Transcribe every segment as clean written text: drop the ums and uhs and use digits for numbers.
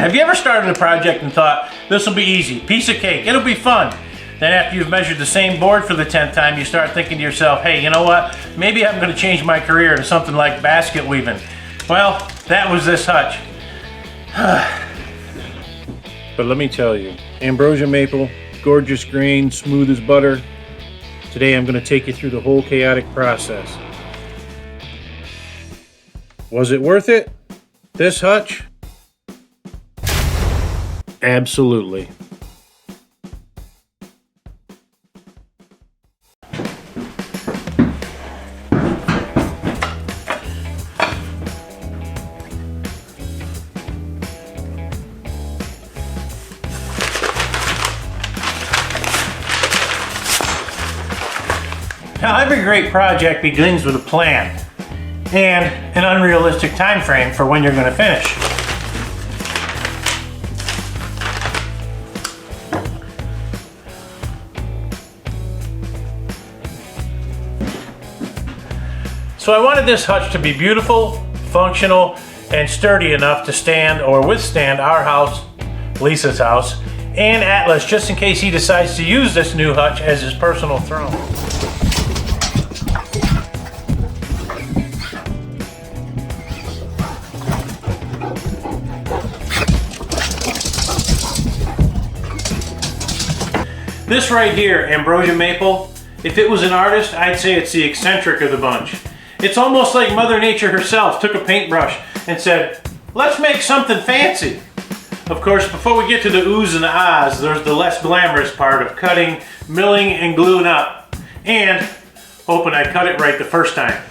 Have you ever started a project and thought, this will be easy, piece of cake, it'll be fun? Then after you've measured the same board for the 10th time, you start thinking to yourself, hey, you know what? Maybe I'm gonna change my career to something like basket weaving. Well, that was this hutch. But let me tell you, ambrosia maple, gorgeous grain, smooth as butter. Today I'm gonna take you through the whole chaotic process. Was it worth it? This hutch? Absolutely. Now, every great project begins with a plan and an unrealistic time frame for when you're going to finish. So I wanted this hutch to be beautiful, functional, and sturdy enough to stand or withstand our house, Lisa's house, and Atlas, just in case he decides to use this new hutch as his personal throne. This right here, ambrosia maple, if it was an artist, I'd say it's the eccentric of the bunch. It's almost like Mother Nature herself took a paintbrush and said, let's make something fancy. Of course, before we get to the oohs and the ahs, there's the less glamorous part of cutting, milling, and gluing up. And hoping I cut it right the first time.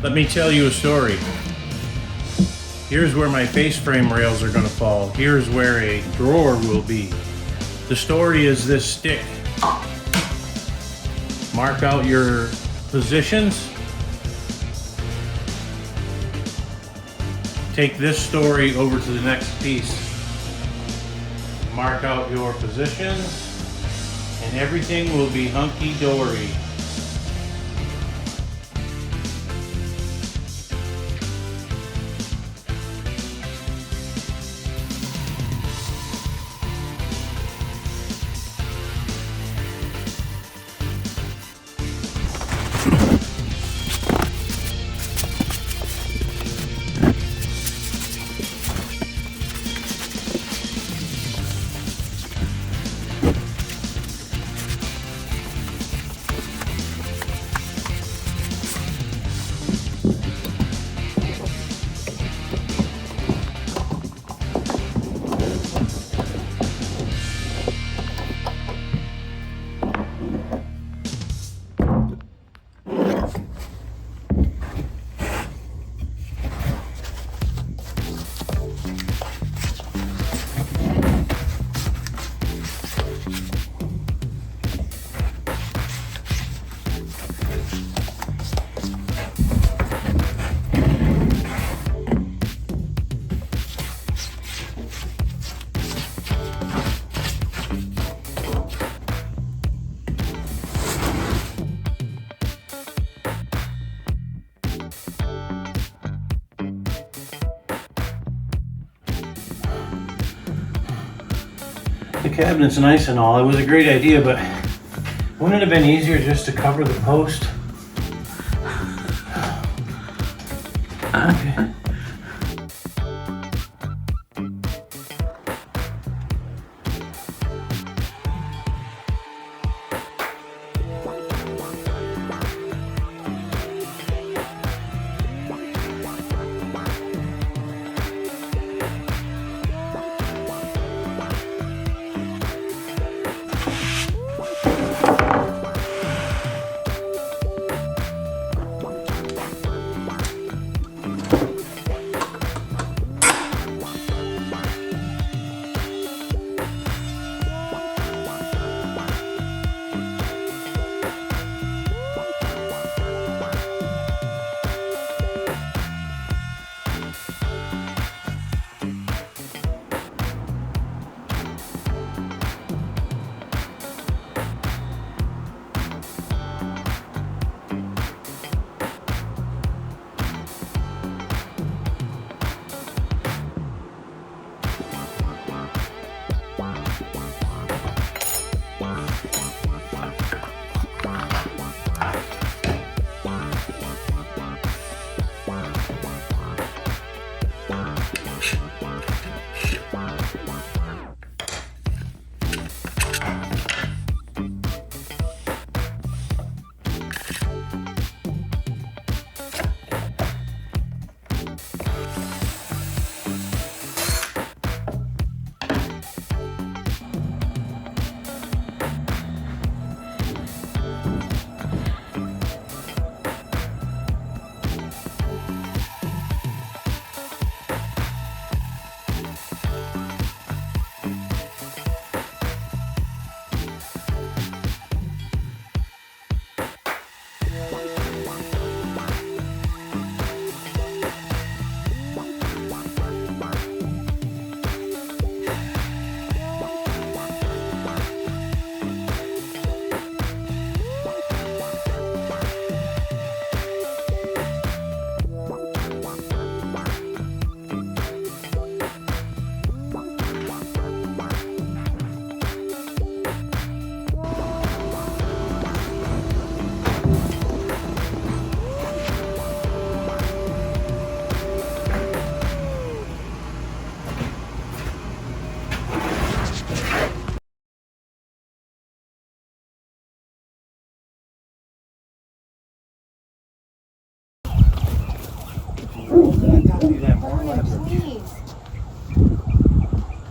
Let me tell you a story. Here's where my face frame rails are going to fall. Here's where a drawer will be. The story is this stick. Mark out your positions. Take this story over to the next piece. Mark out your positions and everything will be hunky-dory. The cabinet's nice and all. It was a great idea, but wouldn't it have been easier just to cover the post? Okay.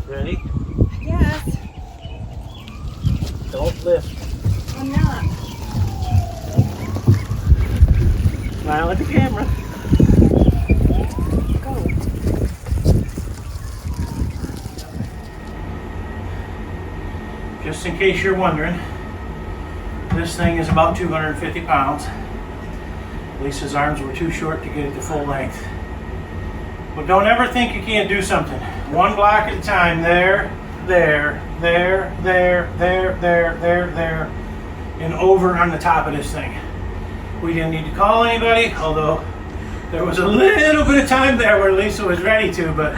Ready? Yes. Don't lift. I'm not. Smile at the camera. Go. Just in case you're wondering, this thing is about 250 pounds. Lisa's arms were too short to get it to full length. But don't ever think you can't do something. One block at a time. There, and over on the top of this thing. We didn't need to call anybody, although there was a little bit of time there where Lisa was ready to, but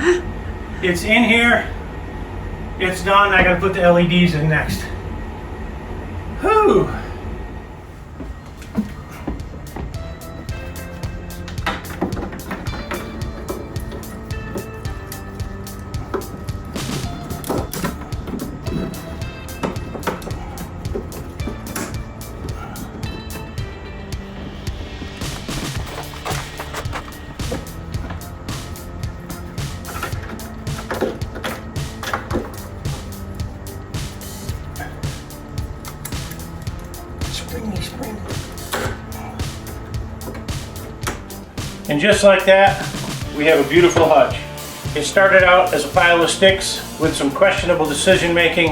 it's in here. It's done. I gotta put the LEDs in next. Whew. And just like that, we have a beautiful hutch. It started out as a pile of sticks with some questionable decision making,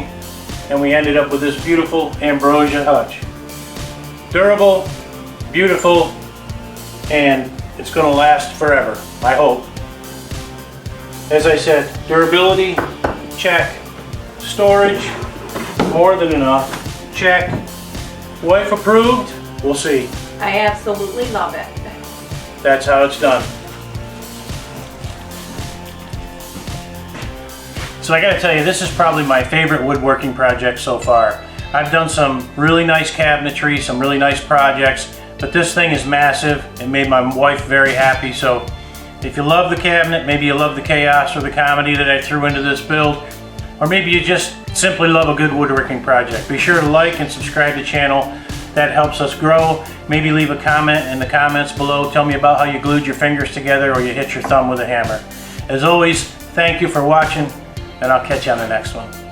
and we ended up with this beautiful Ambrosia hutch. Durable, beautiful, and it's going to last forever, I hope. As I said, durability, check. Storage, more than enough, check. Wife approved, we'll see. I absolutely love it. That's how it's done. So I gotta tell you, this is probably my favorite woodworking project so far. I've done some really nice cabinetry, some really nice projects, but this thing is massive. It made my wife very happy. So if you love the cabinet, maybe you love the chaos or the comedy that I threw into this build, or maybe you just simply love a good woodworking project, be sure to like and subscribe to the channel. That helps us grow. Maybe leave a comment in the comments below. Tell me about how you glued your fingers together or you hit your thumb with a hammer. As always, thank you for watching, and I'll catch you on the next one.